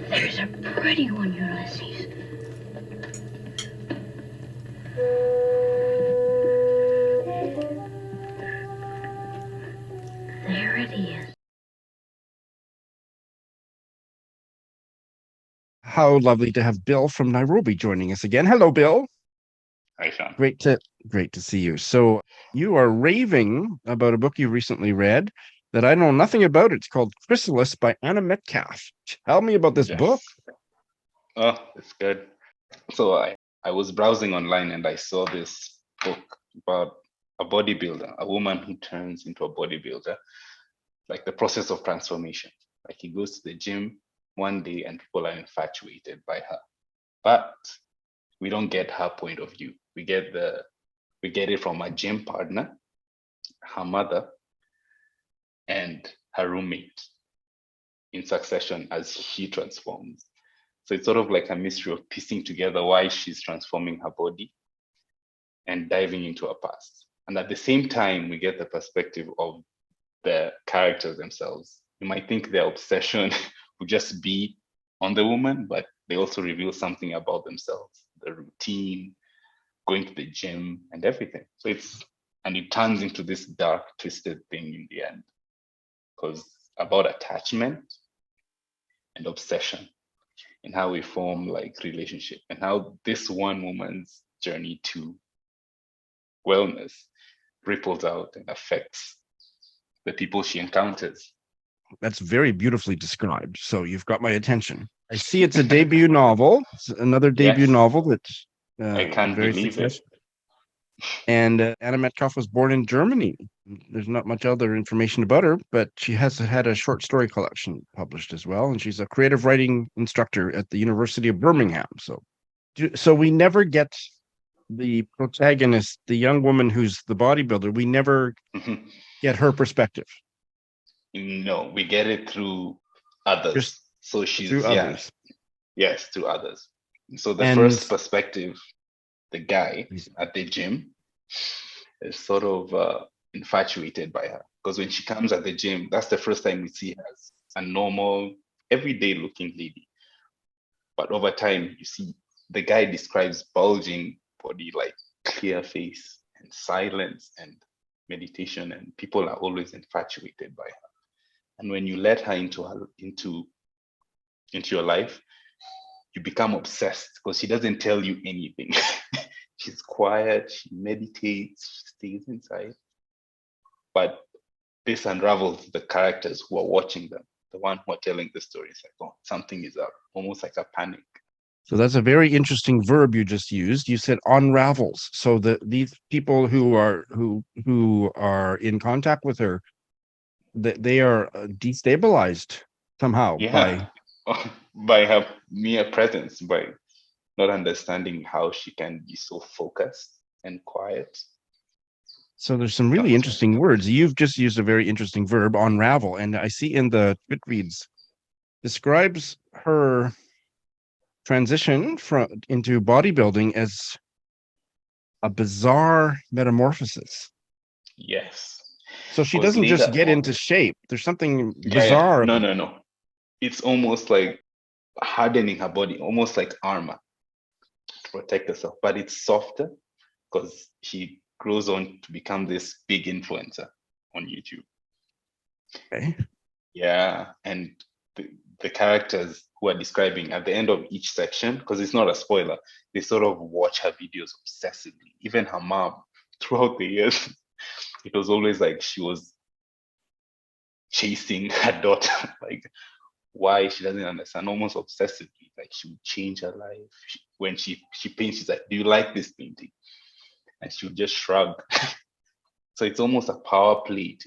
There's a pretty one, Ulysses. There it is. How lovely to have Bill from Nairobi joining us again. Hello, Bill. Hi, Sean. Great to see you. So you are raving about a book you recently read that I know nothing about. It's called Chrysalis by Anna Metcalfe. Tell me about this book. Yes. Oh, it's good. So I was browsing online and I saw this book about a bodybuilder, a woman who turns into a bodybuilder, like the process of transformation. Like he goes to the gym one day and people are infatuated by her. But we don't get her point of view. We get it from a gym partner, her mother, and her roommate in succession as she transforms. So it's sort of like a mystery of piecing together why she's transforming her body and diving into her past. And at the same time, we get the perspective of the characters themselves. You might think their obsession would just be on the woman, but they also reveal something about themselves, the routine, going to the gym, and everything. So it turns into this dark, twisted thing in the end, because about attachment and obsession and how we form like relationship and how this one woman's journey to wellness ripples out and affects the people she encounters. That's very beautifully described. So you've got my attention. I see it's a debut novel. It's another debut Yes. novel that's I can't very believe successful. it. And Anna Metcalfe was born in Germany. There's not much other information about her, but she has had a short story collection published as well. And she's a creative writing instructor at the University of Birmingham. So we never get the protagonist, the young woman who's the bodybuilder. We never get her perspective. No, we get it through others. Just so she's through others. Yes, through others. So the first perspective, the guy at the gym is sort of infatuated by her, because when she comes at the gym, that's the first time we see her as a normal, everyday looking lady. But over time, you see the guy describes bulging body, like clear face and silence and meditation, and people are always infatuated by her. And when you let her into your life, you become obsessed because she doesn't tell you anything. She's quiet, she meditates, she stays inside. But this unravels the characters who are watching them, the one who are telling the story. It's like, oh, something is up, almost like a panic. So that's a very interesting verb you just used. You said unravels. So these people who are in contact with her, they are destabilized somehow by her mere presence, by not understanding how she can be so focused and quiet. So there's some really interesting words. You've just used a very interesting verb, unravel, and I see in the Goodreads describes her transition into bodybuilding as a bizarre metamorphosis. Yes. So she doesn't just get into shape. There's something bizarre. No. It's almost like hardening her body, almost like armor to protect herself. But it's softer because she grows on to become this big influencer on YouTube. Okay. Yeah. And the characters who are describing at the end of each section, because it's not a spoiler, they sort of watch her videos obsessively. Even her mom, throughout the years, it was always like she was chasing her daughter, like why she doesn't understand, almost obsessively. Like she would change her life. When she paints, she's like, do you like this painting? And she would just shrug. So it's almost a power play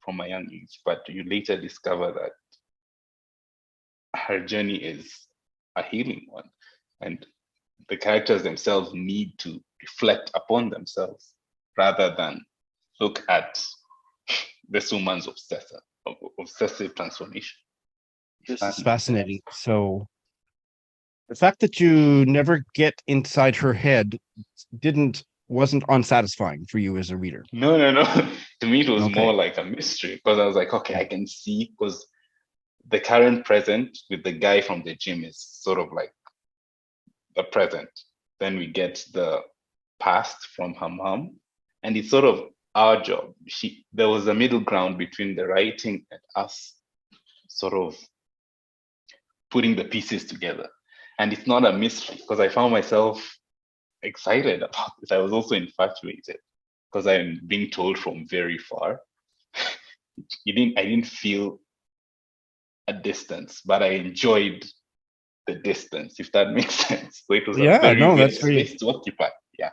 from a young age. But you later discover that her journey is a healing one. And the characters themselves need to reflect upon themselves rather than look at this woman's obsessive transformation. This is fascinating. So the fact that you never get inside her head wasn't unsatisfying for you as a reader. No. To me, it was more like a mystery, because I was like, okay, I can see, because the current present with the guy from the gym is sort of like the present. Then we get the past from her mom, and it's sort of our job. There was a middle ground between the writing and us sort of putting the pieces together. And it's not a mystery because I found myself excited about this. I was also infatuated because I'm being told from very far. I didn't feel a distance, but I enjoyed the distance, if that makes sense. So it was a very weird space to occupy. Yeah.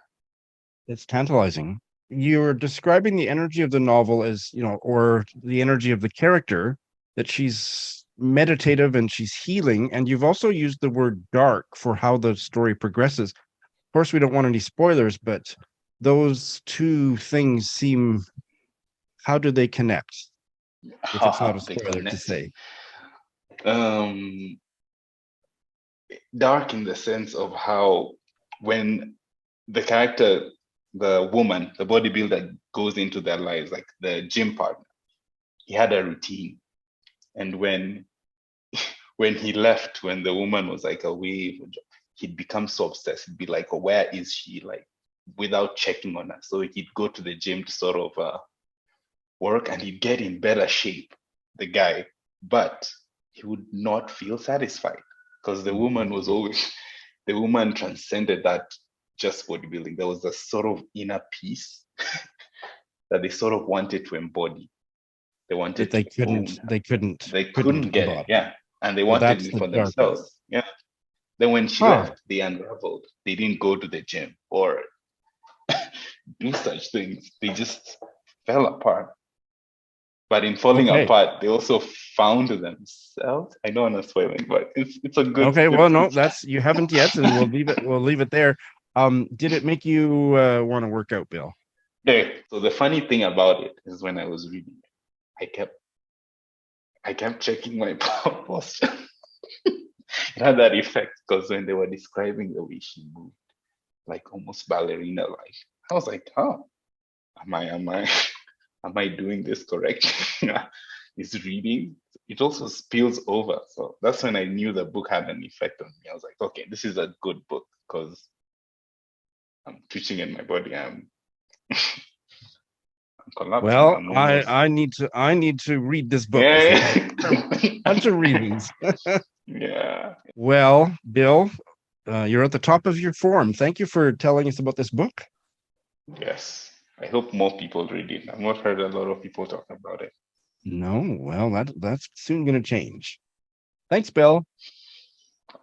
It's tantalizing. You're describing the energy of the novel as, or the energy of the character, that she's meditative and she's healing. And you've also used the word dark for how the story progresses. Of course, we don't want any spoilers, but those two things seem, how do they connect? If it's not a spoiler to say. Dark in the sense of how when the character, the woman, the bodybuilder goes into their lives, like the gym partner, he had a routine. And when he left, when the woman was like away, he'd become so obsessed. He'd be like, oh, where is she? Like, without checking on her. So he'd go to the gym to sort of work, and he'd get in better shape, the guy, but he would not feel satisfied because the woman transcended that just bodybuilding. There was a sort of inner peace that they sort of wanted to embody. They wanted they couldn't get it. Yeah. And they wanted it for themselves. Yeah. Then when she left, they unraveled. They didn't go to the gym or do such things. They just fell apart. But in falling apart, they also found themselves. I know I'm not spoiling, but it's a good. Okay, well, no, you haven't yet, and we'll leave it there. Did it make you want to work out, Bill? Yeah. So the funny thing about it is when I was reading it, I kept checking my posture. It had that effect because when they were describing the way she moved, like almost ballerina like, I was like, oh, am I doing this correct? It's reading. It also spills over. So that's when I knew the book had an effect on me. I was like, okay, this is a good book because I'm twitching in my body. I'm collapsing. Well, I need to read this book. Yeah. A bunch of reasons. Yeah. Well, Bill, you're at the top of your form. Thank you for telling us about this book. Yes. I hope more people read it. I've not heard a lot of people talk about it. No, well, that's soon going to change. Thanks, Bill.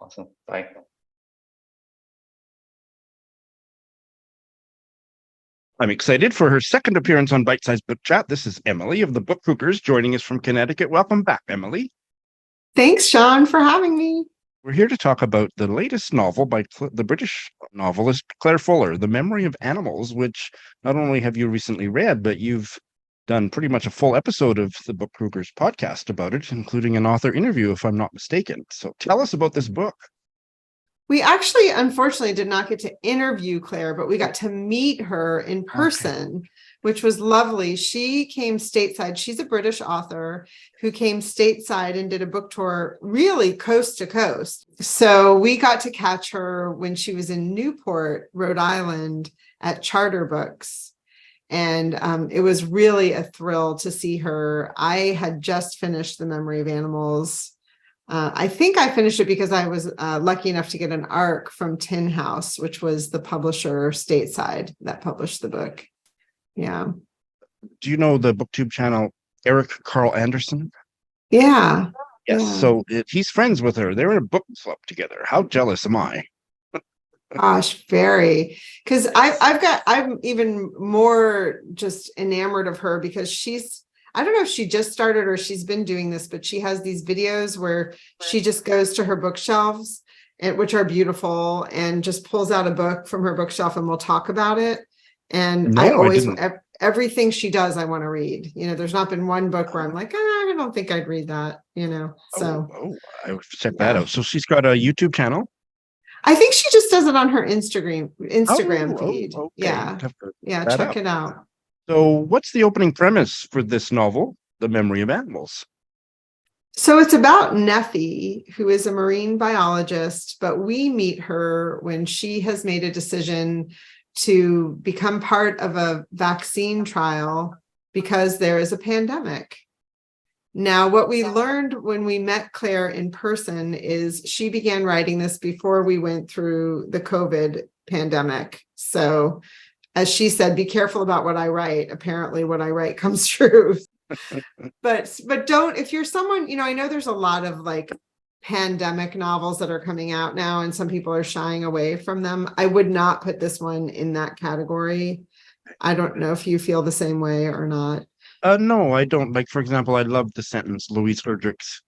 Awesome. Bye. I'm excited for her second appearance on Bite Size Book Chat. This is Emily of the Book Cougars joining us from Connecticut. Welcome back, Emily. Thanks, Sean, for having me. We're here to talk about the latest novel by the British novelist Claire Fuller, The Memory of Animals, which not only have you recently read, but you've done pretty much a full episode of the Book Cougars podcast about it, including an author interview, if I'm not mistaken. So tell us about this book. We actually, unfortunately, did not get to interview Claire, but we got to meet her in person, which was lovely. She came stateside. She's a British author who came stateside and did a book tour really coast to coast. So we got to catch her when she was in Newport, Rhode Island at Charter Books. And it was really a thrill to see her. I had just finished The Memory of Animals. I think I finished it because I was lucky enough to get an ARC from Tin House, which was the publisher stateside that published the book. Yeah. Do you know the BookTube channel Eric Carl Anderson? Yeah. Yes. Yeah. So he's friends with her. They're in a book club together. How jealous am I? Gosh, very. Because I'm even more just enamored of her because I don't know if she just started or she's been doing this, but she has these videos where she just goes to her bookshelves, which are beautiful, and just pulls out a book from her bookshelf and we'll talk about it. And everything she does, I want to read. There's not been one book where I'm like, I don't think I'd read that, so. I check that out. So she's got a YouTube channel. I think she just does it on her Instagram feed. Okay. Yeah. Check it out. So what's the opening premise for this novel, The Memory of Animals? So it's about Neffy, who is a marine biologist, but we meet her when she has made a decision to become part of a vaccine trial because there is a pandemic. Now, what we learned when we met Claire in person is she began writing this before we went through the COVID pandemic. So, as she said, be careful about what I write. Apparently, what I write comes true. But don't, if you're someone, I know there's a lot of like pandemic novels that are coming out now, and some people are shying away from them. I would not put this one in that category. I don't know if you feel the same way or not. No, I don't. Like, for example, I love The Sentence, Louise Erdrich's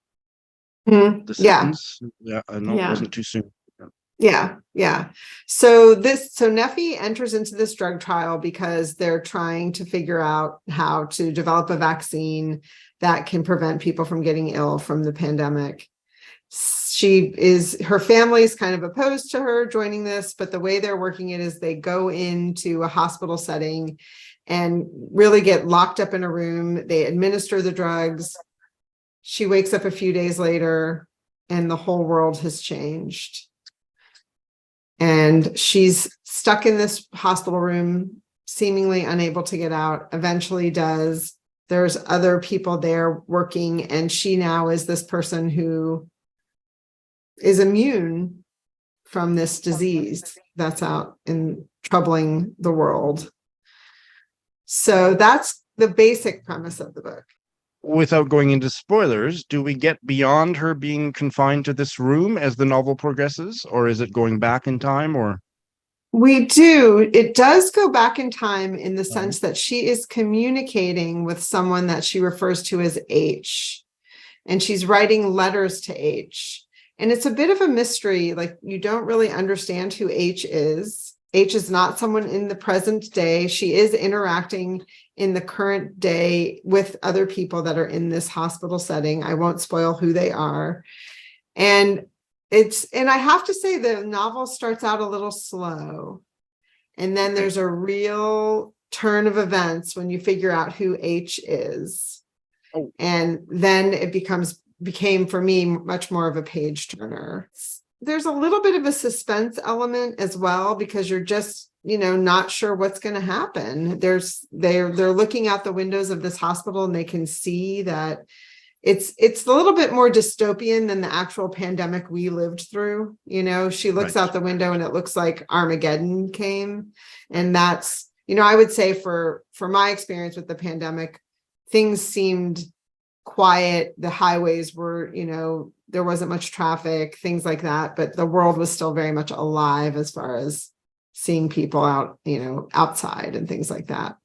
Mhm. The Yeah. Sentence. Yeah, I know it wasn't too soon. Yeah. So Neffy enters into this drug trial because they're trying to figure out how to develop a vaccine that can prevent people from getting ill from the pandemic. Her family is kind of opposed to her joining this, but the way they're working it is they go into a hospital setting and really get locked up in a room. They administer the drugs. She wakes up a few days later and the whole world has changed. And she's stuck in this hospital room, seemingly unable to get out, eventually does. There's other people there working, and she now is this person who is immune from this disease that's out and troubling the world. So that's the basic premise of the book. Without going into spoilers, do we get beyond her being confined to this room as the novel progresses, or is it going back in time? Or we do. It does go back in time in the sense that she is communicating with someone that she refers to as H, and she's writing letters to H. And it's a bit of a mystery. Like, you don't really understand who H is. H is not someone in the present day. She is interacting in the current day with other people that are in this hospital setting. I won't spoil who they are. And I have to say the novel starts out a little slow. And then there's a real turn of events when you figure out who H is. Oh. And then it became for me much more of a page turner. There's a little bit of a suspense element as well, because you're just, not sure what's going to happen. They're looking out the windows of this hospital and they can see that it's a little bit more dystopian than the actual pandemic we lived through. She looks out the window and it looks like Armageddon came. And that's, I would say for my experience with the pandemic, things seemed quiet. The highways were, there wasn't much traffic, things like that, but the world was still very much alive as far as seeing people out, outside and things like that.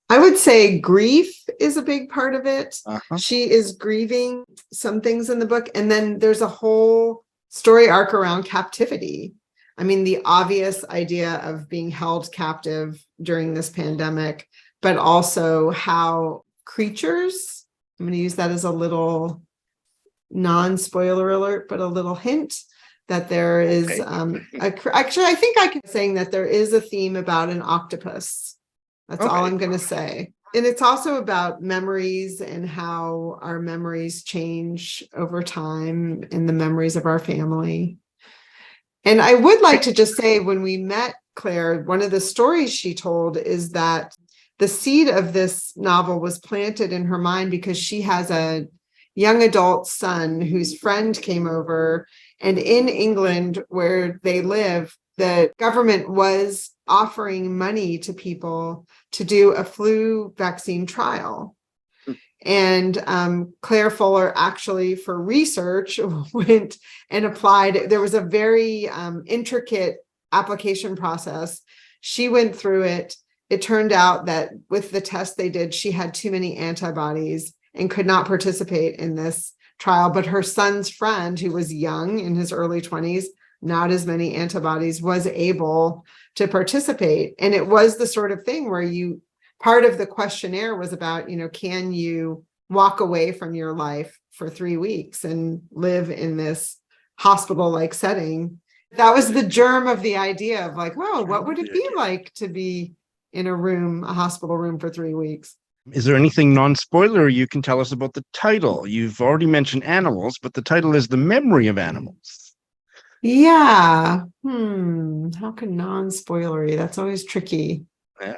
I would say grief is a big part of it. She is grieving some things in the book. And then there's a whole story arc around captivity. I mean, the obvious idea of being held captive during this pandemic, but also how creatures, I'm going to use that as a little non-spoiler alert, but a little hint that there is, actually, I think I can saying that there is a theme about an octopus. That's all I'm going to say. And it's also about memories and how our memories change over time and the memories of our family. And I would like to just say, when we met Claire, one of the stories she told is that the seed of this novel was planted in her mind because she has a young adult son whose friend came over, and in England where they live, the government was offering money to people to do a flu vaccine trial. And Claire Fuller actually, for research, went and applied. There was a very intricate application process. She went through it. It turned out that with the test they did, she had too many antibodies and could not participate in this trial. But her son's friend, who was young in his early 20s, not as many antibodies, was able to participate. And it was the sort of thing where part of the questionnaire was about, can you walk away from your life for 3 weeks and live in this hospital-like setting? That was the germ of the idea of like, oh, what would it be like to be in a hospital room for 3 weeks? Is there anything non-spoiler you can tell us about the title? You've already mentioned animals, but the title is The Memory of Animals. Yeah. How can non-spoilery? That's always tricky. Yeah.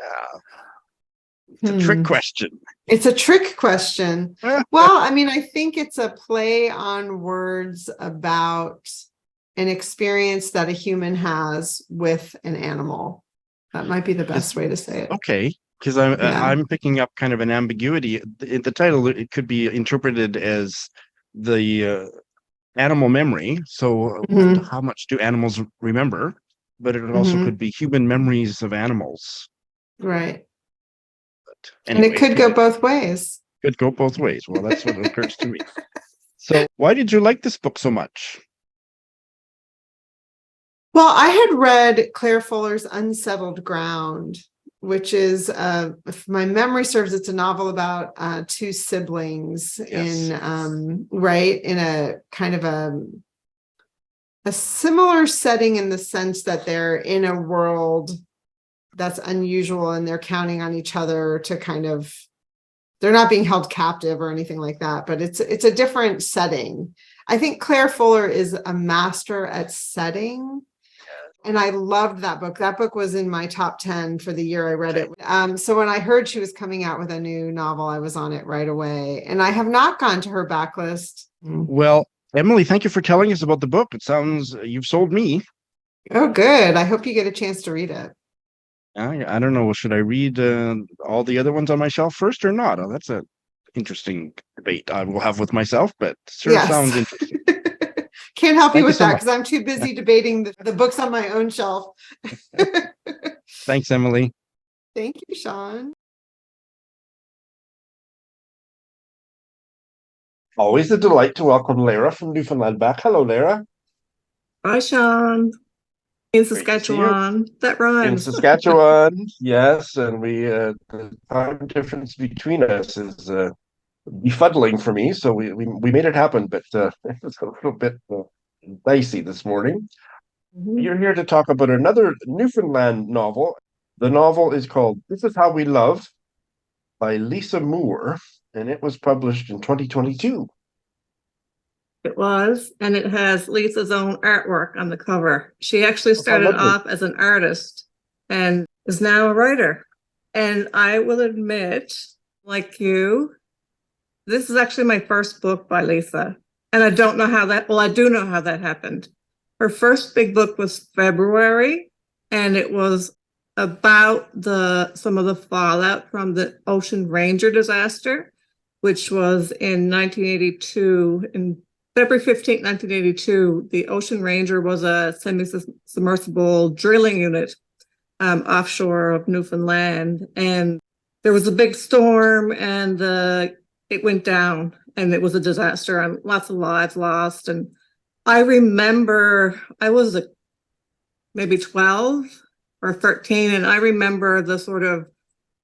It's a trick question. It's a trick question. Well, I mean, I think it's a play on words about an experience that a human has with an animal. That might be the best way to say it. Okay, because I'm picking up kind of an ambiguity. The title, it could be interpreted as the animal memory. So how much do animals remember? But it also could be human memories of animals. Right. But anyway, and it could go both ways. Could go both ways. Well, that's what occurs to me. So why did you like this book so much? Well, I had read Claire Fuller's Unsettled Ground, which is, if my memory serves, it's a novel about two siblings in a kind of a similar setting, in the sense that they're in a world that's unusual and they're counting on each other to kind of, they're not being held captive or anything like that, but it's a different setting. I think Claire Fuller is a master at setting. And I loved that book. That book was in my top 10 for the year I read it. So when I heard she was coming out with a new novel, I was on it right away. And I have not gone to her backlist. Well, Emily, thank you for telling us about the book. It sounds you've sold me. Oh, good. I hope you get a chance to read it. I don't know. Should I read all the other ones on my shelf first or not? Oh, that's an interesting debate I will have with myself, but sure sounds interesting. Can't help you with that because I'm too busy debating the books on my own shelf. Thanks, Emily. Thank you, Sean. Always a delight to welcome Lara from Newfoundland back. Hello, Lara. Hi, Sean. In Saskatchewan. That rhymes. In Saskatchewan, yes. And the time difference between us is befuddling for me. So we made it happen, but it was a little bit dicey this morning. You're here to talk about another Newfoundland novel. The novel is called This Is How We Love by Lisa Moore, and it was published in 2022. It was, and it has Lisa's own artwork on the cover. She actually started off as an artist and is now a writer. And I will admit, like you, this is actually my first book by Lisa. And I don't know how that, well, I do know how that happened. Her first big book was February, and it was about some of the fallout from the Ocean Ranger disaster, which was in 1982. In February 15th, 1982, the Ocean Ranger was a semi-submersible drilling unit offshore of Newfoundland. And there was a big storm, and it went down, and it was a disaster, and lots of lives lost. And I remember I was maybe 12 or 13, and I remember the sort of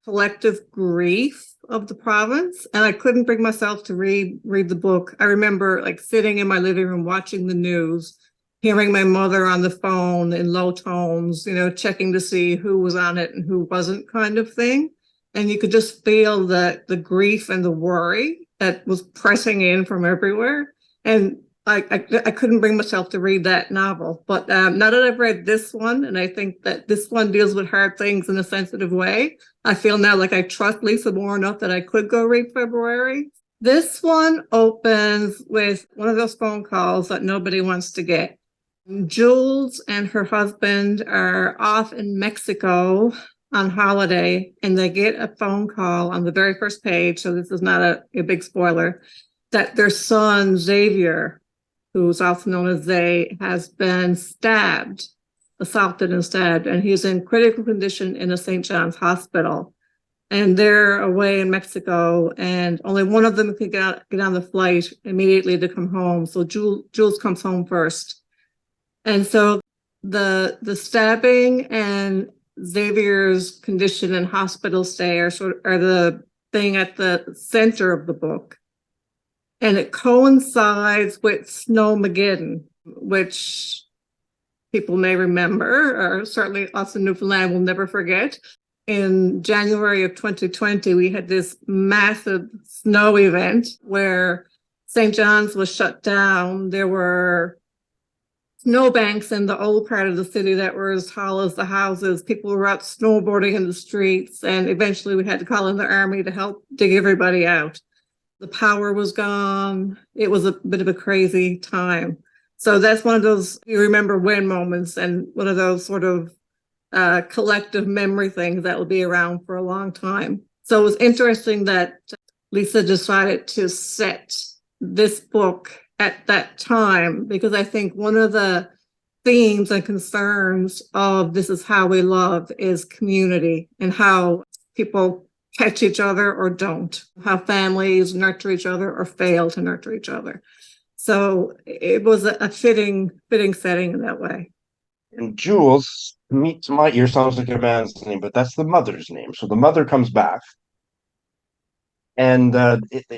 collective grief of the province, and I couldn't bring myself to read the book. I remember like sitting in my living room watching the news, hearing my mother on the phone in low tones, checking to see who was on it and who wasn't, kind of thing. And you could just feel the grief and the worry that was pressing in from everywhere. And I couldn't bring myself to read that novel. But now that I've read this one, and I think that this one deals with hard things in a sensitive way, I feel now like I trust Lisa more enough that I could go read February. This one opens with one of those phone calls that nobody wants to get. Jules and her husband are off in Mexico on holiday, and they get a phone call on the very first page, so this is not a big spoiler, that their son, Xavier, who's also known as Zay, has been assaulted and stabbed, and he's in critical condition in a St. John's hospital. And they're away in Mexico, and only one of them can get on the flight immediately to come home. So Jules comes home first. And so the stabbing and Xavier's condition and hospital stay are the thing at the center of the book. And it coincides with Snowmageddon, which people may remember, or certainly us in Newfoundland will never forget. in January of 2020, we had this massive snow event where St. John's was shut down. There were snowbanks in the old part of the city that were as tall as the houses. People were out snowboarding in the streets, and eventually we had to call in the army to help dig everybody out. The power was gone. It was a bit of a crazy time. So that's one of those you remember when moments, and one of those sort of collective memory things that will be around for a long time. So it was interesting that Lisa decided to set this book at that time, because I think one of the themes and concerns of This Is How We Love is community, and how people catch each other or don't, how families nurture each other or fail to nurture each other. So it was a fitting setting in that way. And Jules, to my ear, sounds like a man's name, but that's the mother's name. So the mother comes back. And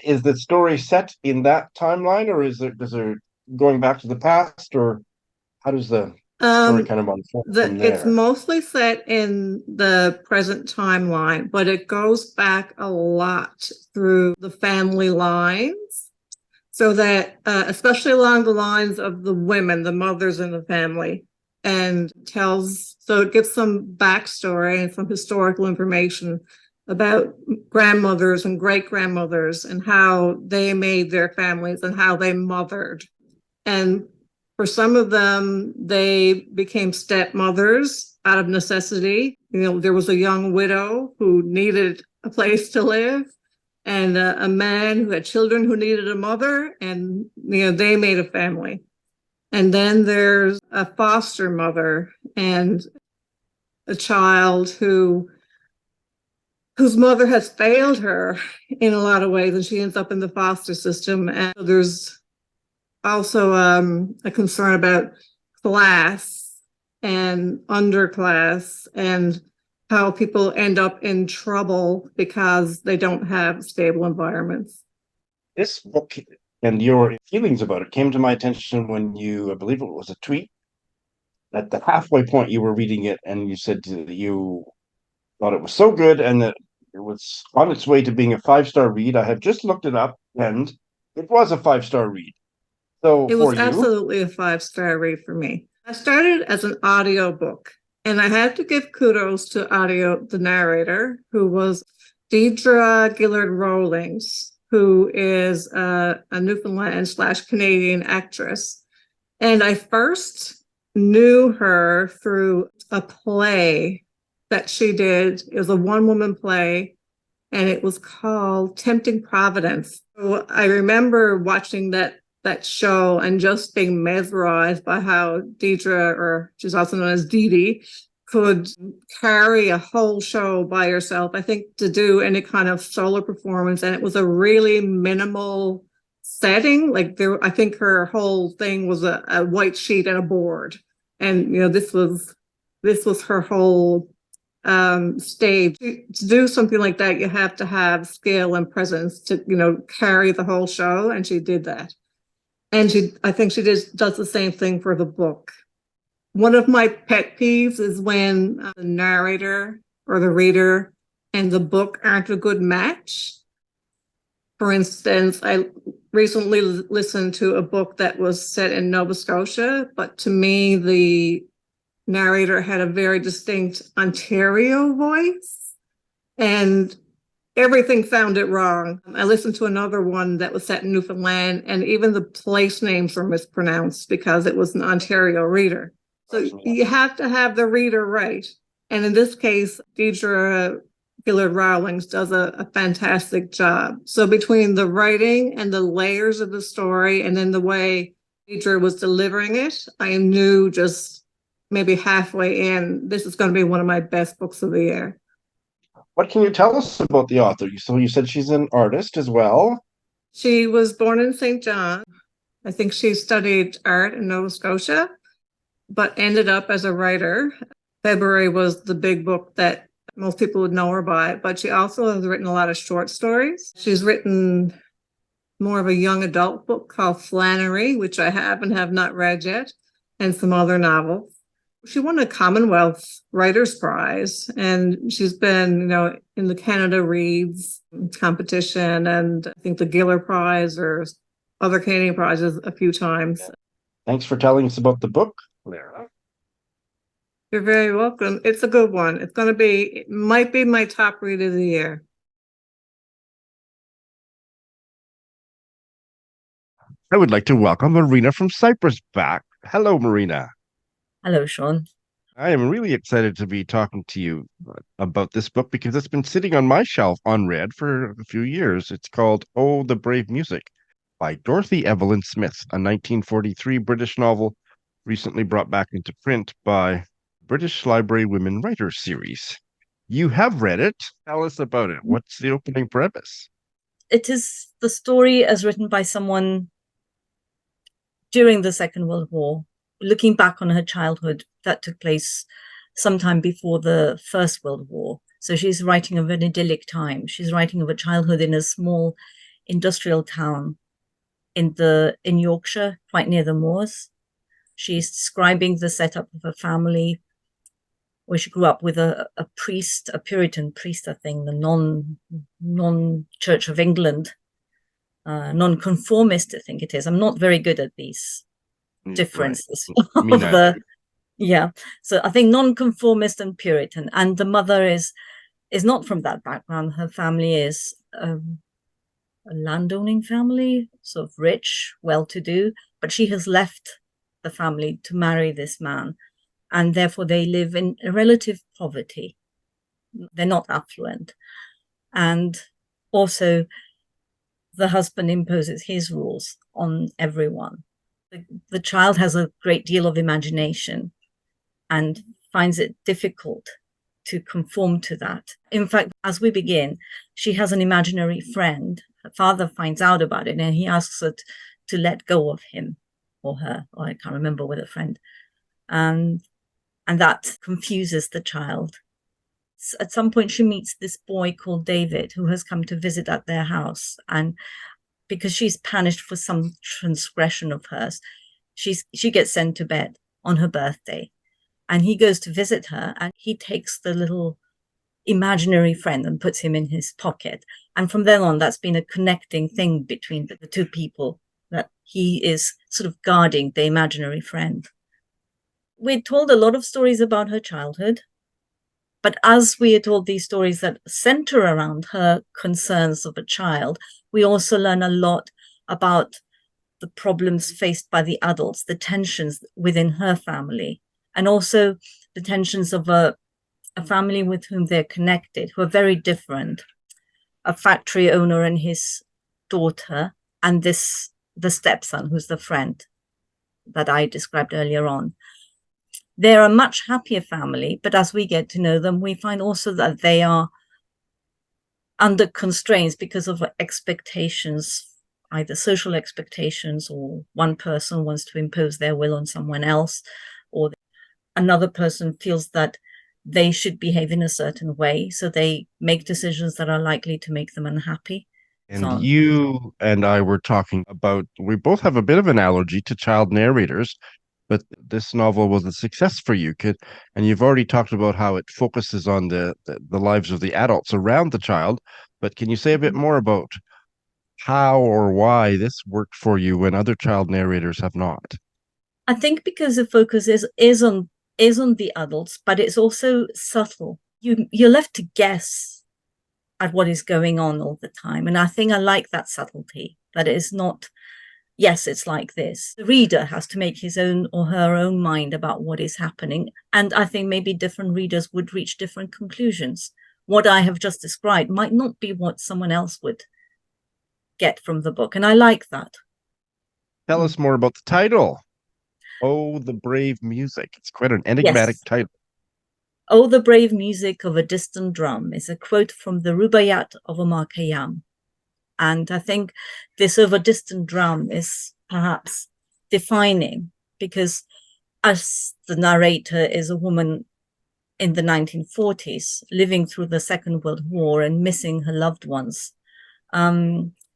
is the story set in that timeline, or is there going back to the past, or how does the story kind of unfold from there? It's mostly set in the present timeline, but it goes back a lot through the family lines, so that especially along the lines of the women, the mothers in the family, and so it gives some backstory and some historical information about grandmothers and great-grandmothers and how they made their families and how they mothered. And for some of them, they became stepmothers out of necessity. There was a young widow who needed a place to live, and a man who had children who needed a mother, and they made a family. And then there's a foster mother and a child whose mother has failed her in a lot of ways, and she ends up in the foster system. And there's also a concern about class and underclass, and how people end up in trouble because they don't have stable environments. This book and your feelings about it came to my attention when I believe it was a tweet, at the halfway point you were reading it, and you said that you thought it was so good and that it was on its way to being a 5-star read. I have just looked it up, and it was a 5-star read. So it was absolutely a 5-star read for me. I started as an audio book, and I had to give kudos to the narrator, who was Deidre Gillard-Rawlings, who is a Newfoundland/Canadian actress. And I first knew her through a play that she did. It was a one-woman play, and it was called Tempting Providence. So I remember watching that show and just being mesmerized by how Deidre, or she's also known as Dee Dee, could carry a whole show by herself, I think, to do any kind of solo performance. And it was a really minimal setting. I think her whole thing was a white sheet and a board. And, this was her whole stage. To do something like that, you have to have skill and presence to, carry the whole show. And she did that. And I think she does the same thing for the book. One of my pet peeves is when the narrator or the reader and the book aren't a good match. For instance, I recently listened to a book that was set in Nova Scotia, but to me, the narrator had a very distinct Ontario voice, and everything sounded wrong. I listened to another one that was set in Newfoundland, and even the place names were mispronounced because it was an Ontario reader. So you have to have the reader right. And in this case, Deidre Gillard-Rawlings does a fantastic job. So between the writing and the layers of the story, and then the way Deidre was delivering it, I knew just maybe halfway in, this is going to be one of my best books of the year. What can you tell us about the author? So you said she's an artist as well. She was born in St. John. I think she studied art in Nova Scotia, but ended up as a writer. February was the big book that most people would know her by, but she also has written a lot of short stories. She's written more of a young adult book called Flannery, which I have and have not read yet, and some other novels. She won a Commonwealth Writers Prize, and she's been, in the Canada Reads competition, and I think the Giller Prize or other Canadian prizes a few times. Thanks for telling us about the book, Lara. You're very welcome. It's a good one. It might be my top read of the year. I would like to welcome Marina from Cyprus back. Hello, Marina. Hello, Sean. I am really excited to be talking to you about this book because it's been sitting on my shelf unread for a few years. It's called Oh, the Brave Music by Dorothy Evelyn Smith, a 1943 British novel recently brought back into print by British Library Women Writers Series. You have read it. Tell us about it. What's the opening premise? It is the story as written by someone during the Second World War, looking back on her childhood that took place sometime before the First World War. So she's writing of an idyllic time. She's writing of a childhood in a small industrial town in Yorkshire, quite near the moors. She's describing the setup of her family, where she grew up with a priest, a Puritan priest, I think, the non-Church of England, non-conformist, I think it is. I'm not very good at these differences. Right. Yeah. So I think non-conformist and Puritan, and the mother is not from that background. Her family is a landowning family, sort of rich, well-to-do, but she has left the family to marry this man, and therefore they live in relative poverty. They're not affluent. And also the husband imposes his rules on everyone. The child has a great deal of imagination and finds it difficult to conform to that. In fact, as we begin, she has an imaginary friend. Her father finds out about it and he asks her to let go of him or her, or I can't remember with a friend. And that confuses the child. At some point, she meets this boy called David who has come to visit at their house. And because she's punished for some transgression of hers, she gets sent to bed on her birthday. And he goes to visit her and he takes the little imaginary friend and puts him in his pocket. And from then on, that's been a connecting thing between the two people, that he is sort of guarding the imaginary friend. We're told a lot of stories about her childhood, but as we are told these stories that center around her concerns of a child, we also learn a lot about the problems faced by the adults, the tensions within her family, and also the tensions of a family with whom they're connected, who are very different. A factory owner and his daughter, and the stepson, who's the friend that I described earlier on. They're a much happier family, but as we get to know them, we find also that they are under constraints because of expectations, either social expectations, or one person wants to impose their will on someone else, or another person feels that they should behave in a certain way, so they make decisions that are likely to make them unhappy. And you and I were talking about, we both have a bit of an allergy to child narrators, but this novel was a success for you. And you've already talked about how it focuses on the lives of the adults around the child, but can you say a bit more about how or why this worked for you when other child narrators have not? I think because the focus is on the adults, but it's also subtle. You're left to guess at what is going on all the time. And I think I like that subtlety, that it is not, yes, it's like this. The reader has to make his own or her own mind about what is happening. And I think maybe different readers would reach different conclusions. What I have just described might not be what someone else would get from the book. And I like that. Tell us more about the title. Oh, the Brave Music. It's quite an enigmatic title. Oh, the Brave Music of a Distant Drum is a quote from the Rubaiyat of Omar Khayyam. And I think this of a distant drum is perhaps defining, because as the narrator is a woman in the 1940s, living through the Second World War and missing her loved ones,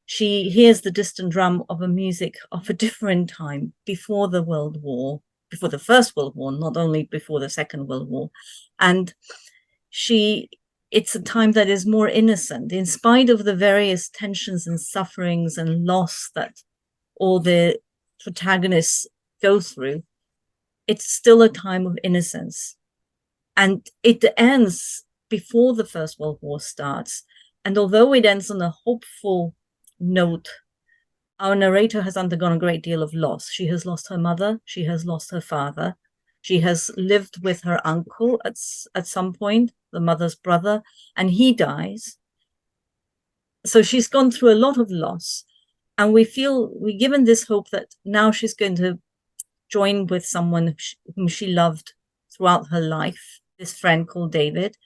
she hears the distant drum of a music of a different time, before the World War, before the First World War, not only before the Second World War. And it's a time that is more innocent, in spite of the various tensions and sufferings and loss that all the protagonists go through. It's still a time of innocence. And it ends before the First World War starts. And although it ends on a hopeful note, our narrator has undergone a great deal of loss. She has lost her mother. She has lost her father. She has lived with her uncle at some point, the mother's brother, and he dies. So she's gone through a lot of loss. And we're given this hope that now she's going to join with someone whom she loved throughout her life, this friend called David.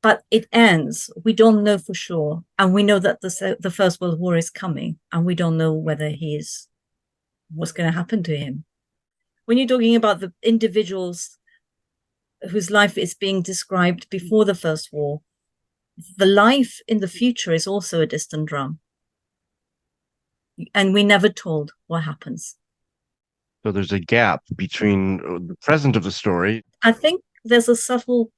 But it ends. We don't know for sure. And we know that the First World War is coming, and we don't know whether what's going to happen to him. When you're talking about the individuals whose life is being described before the First War, the life in the future is also a distant drum. And we're never told what happens. So there's a gap between the present of the story. I think there's a subtle,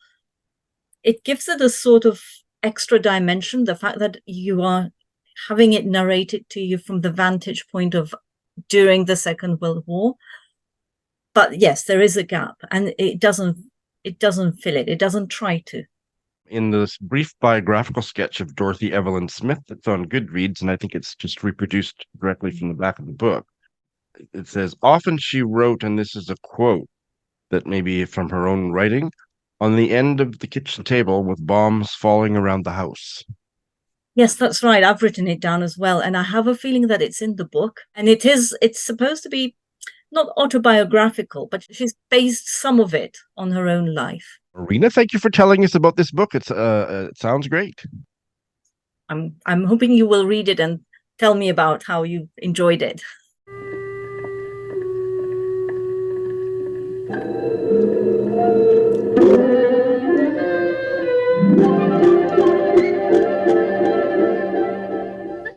it gives it a sort of extra dimension, the fact that you are having it narrated to you from the vantage point of during the Second World War. But yes, there is a gap, and it doesn't fill it. It doesn't try to. In this brief biographical sketch of Dorothy Evelyn Smith that's on Goodreads, and I think it's just reproduced directly from the back of the book, it says, often she wrote, and this is a quote that may be from her own writing, on the end of the kitchen table with bombs falling around the house. Yes, that's right. I've written it down as well. And I have a feeling that it's in the book. And it's supposed to be not autobiographical, but she's based some of it on her own life. Marina, thank you for telling us about this book. It sounds great. I'm hoping you will read it and tell me about how you enjoyed it.